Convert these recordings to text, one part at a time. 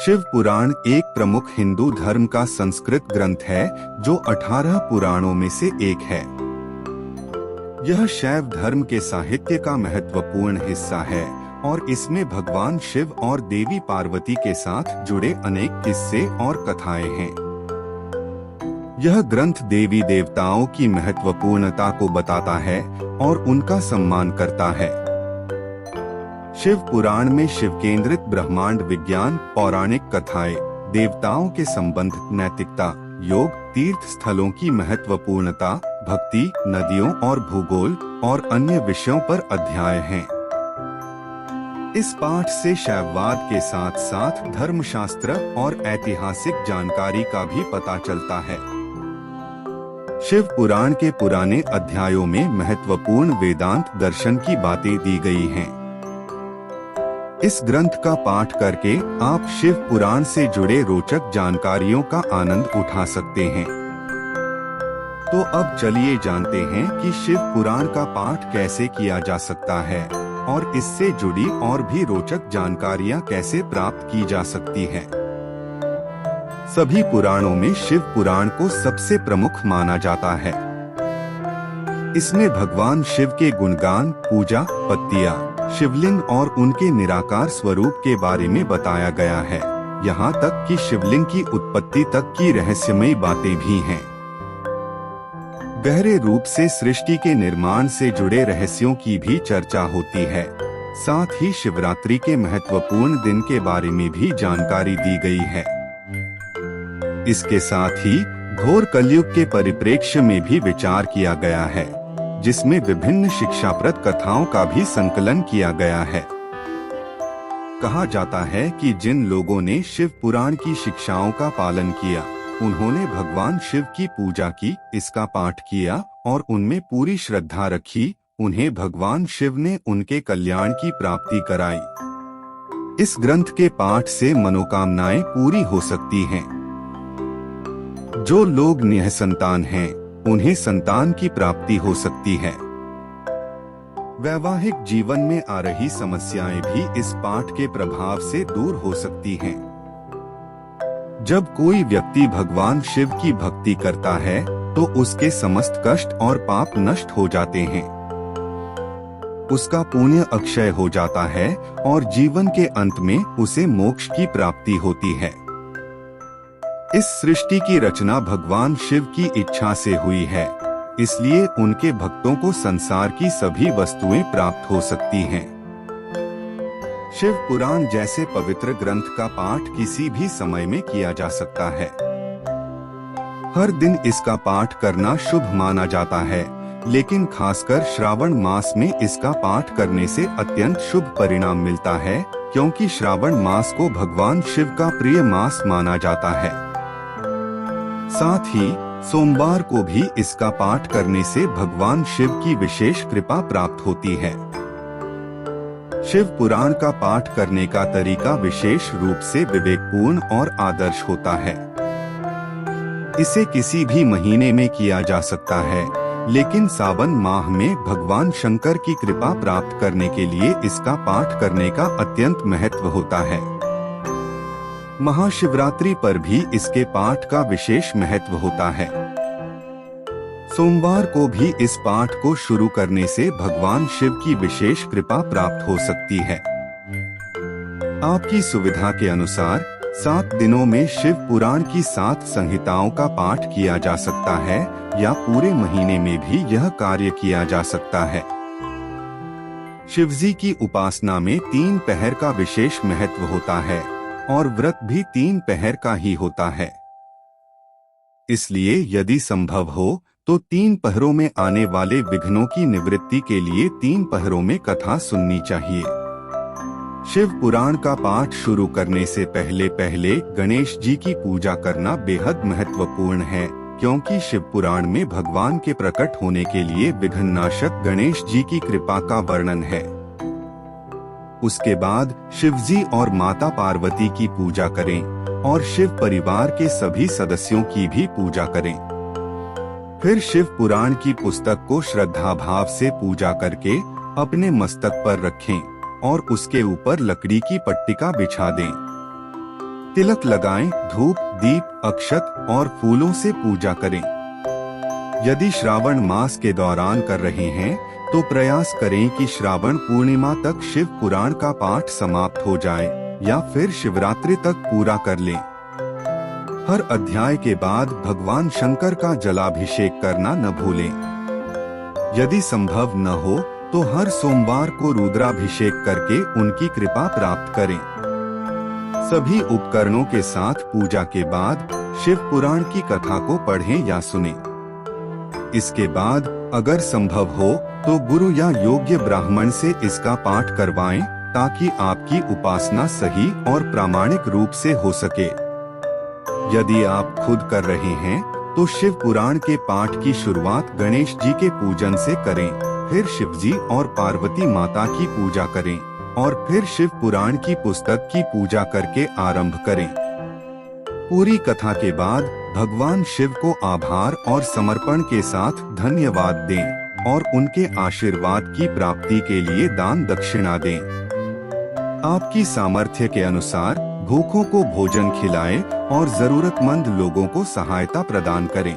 शिव पुराण एक प्रमुख हिंदू धर्म का संस्कृत ग्रंथ है जो 18 पुराणों में से एक है। यह शैव धर्म के साहित्य का महत्वपूर्ण हिस्सा है और इसमें भगवान शिव और देवी पार्वती के साथ जुड़े अनेक किस्से और कथाएं हैं। यह ग्रंथ देवी देवताओं की महत्वपूर्णता को बताता है और उनका सम्मान करता है। शिव पुराण में शिव केंद्रित ब्रह्मांड विज्ञान, पौराणिक कथाएं, देवताओं के संबंध, नैतिकता, योग, तीर्थ स्थलों की महत्वपूर्णता, भक्ति, नदियों और भूगोल और अन्य विषयों पर अध्याय हैं। इस पाठ से शैववाद के साथ साथ धर्मशास्त्र और ऐतिहासिक जानकारी का भी पता चलता है। शिव पुराण के पुराने अध्यायों में महत्वपूर्ण वेदांत दर्शन की बातें दी गई हैं। इस ग्रंथ का पाठ करके आप शिव पुराण से जुड़े रोचक जानकारियों का आनंद उठा सकते हैं। तो अब चलिए जानते हैं कि शिव पुराण का पाठ कैसे किया जा सकता है और इससे जुड़ी और भी रोचक जानकारियां कैसे प्राप्त की जा सकती हैं। सभी पुराणों में शिव पुराण को सबसे प्रमुख माना जाता है। इसमें भगवान शिव के गुणगान, पूजा, पत्तियां, शिवलिंग और उनके निराकार स्वरूप के बारे में बताया गया है। यहाँ तक कि शिवलिंग की उत्पत्ति तक की रहस्यमयी बातें भी हैं। गहरे रूप से सृष्टि के निर्माण से जुड़े रहस्यों की भी चर्चा होती है। साथ ही शिवरात्रि के महत्वपूर्ण दिन के बारे में भी जानकारी दी गई है। इसके साथ ही घोर कलयुग के परिप्रेक्ष्य में भी विचार किया गया है, जिसमें विभिन्न शिक्षाप्रद कथाओं का भी संकलन किया गया है। कहा जाता है कि जिन लोगों ने शिव पुराण की शिक्षाओं का पालन किया, उन्होंने भगवान शिव की पूजा की, इसका पाठ किया और उनमें पूरी श्रद्धा रखी, उन्हें भगवान शिव ने उनके कल्याण की प्राप्ति कराई। इस ग्रंथ के पाठ से मनोकामनाएं पूरी हो सकती हैं। जो लोग निःसंतान हैं, उन्हें संतान की प्राप्ति हो सकती है। वैवाहिक जीवन में आ रही समस्याएं भी इस पाठ के प्रभाव से दूर हो सकती हैं। जब कोई व्यक्ति भगवान शिव की भक्ति करता है तो उसके समस्त कष्ट और पाप नष्ट हो जाते हैं। उसका पुण्य अक्षय हो जाता है और जीवन के अंत में उसे मोक्ष की प्राप्ति होती है। इस सृष्टि की रचना भगवान शिव की इच्छा से हुई है, इसलिए उनके भक्तों को संसार की सभी वस्तुएं प्राप्त हो सकती हैं। शिव पुराण जैसे पवित्र ग्रंथ का पाठ किसी भी समय में किया जा सकता है। हर दिन इसका पाठ करना शुभ माना जाता है, लेकिन खासकर श्रावण मास में इसका पाठ करने से अत्यंत शुभ परिणाम मिलता है, क्योंकि श्रावण मास को भगवान शिव का प्रिय मास माना जाता है। साथ ही सोमवार को भी इसका पाठ करने से भगवान शिव की विशेष कृपा प्राप्त होती है। शिव पुराण का पाठ करने का तरीका विशेष रूप से विवेकपूर्ण और आदर्श होता है। इसे किसी भी महीने में किया जा सकता है, लेकिन सावन माह में भगवान शंकर की कृपा प्राप्त करने के लिए इसका पाठ करने का अत्यंत महत्व होता है। महाशिवरात्रि पर भी इसके पाठ का विशेष महत्व होता है। सोमवार को भी इस पाठ को शुरू करने से भगवान शिव की विशेष कृपा प्राप्त हो सकती है। आपकी सुविधा के अनुसार 7 दिनों में शिव पुराण की 7 संहिताओं का पाठ किया जा सकता है, या पूरे महीने में भी यह कार्य किया जा सकता है। शिवजी की उपासना में 3 पहर का विशेष महत्व होता है और व्रत भी 3 पहर का ही होता है। इसलिए यदि संभव हो तो 3 पहरों में आने वाले विघ्नों की निवृत्ति के लिए 3 पहरों में कथा सुननी चाहिए। शिव पुराण का पाठ शुरू करने से पहले गणेश जी की पूजा करना बेहद महत्वपूर्ण है, क्योंकि शिव पुराण में भगवान के प्रकट होने के लिए विघ्ननाशक गणेश जी की कृपा का वर्णन है। उसके बाद शिवजी और माता पार्वती की पूजा करें और शिव परिवार के सभी सदस्यों की भी पूजा करें। फिर शिव पुराण की पुस्तक को श्रद्धा भाव से पूजा करके अपने मस्तक पर रखें और उसके ऊपर लकड़ी की पट्टिका बिछा दें। तिलक लगाएं, धूप, दीप, अक्षत और फूलों से पूजा करें। यदि श्रावण मास के दौरान कर रहे हैं तो प्रयास करें कि श्रावण पूर्णिमा तक शिव पुराण का पाठ समाप्त हो जाए या फिर शिवरात्रि तक पूरा कर लें। हर अध्याय के बाद भगवान शंकर का जलाभिषेक करना न भूलें। यदि संभव न हो तो हर सोमवार को रुद्राभिषेक करके उनकी कृपा प्राप्त करें। सभी उपकरणों के साथ पूजा के बाद शिव पुराण की कथा को पढ़ें या सुनें। इसके बाद अगर संभव हो तो गुरु या योग्य ब्राह्मण से इसका पाठ करवाएं ताकि आपकी उपासना सही और प्रामाणिक रूप से हो सके। यदि आप खुद कर रहे हैं तो शिव पुराण के पाठ की शुरुआत गणेश जी के पूजन से करें, फिर शिव जी और पार्वती माता की पूजा करें और फिर शिव पुराण की पुस्तक की पूजा करके आरंभ करें। पूरी कथा के बाद भगवान शिव को आभार और समर्पण के साथ धन्यवाद दें और उनके आशीर्वाद की प्राप्ति के लिए दान दक्षिणा दें। आपकी सामर्थ्य के अनुसार भूखों को भोजन खिलाएं और जरूरतमंद लोगों को सहायता प्रदान करें।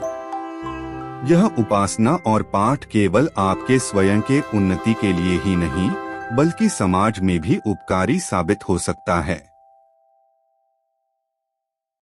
यह उपासना और पाठ केवल आपके स्वयं के उन्नति के लिए ही नहीं बल्कि समाज में भी उपकारी साबित हो सकता है।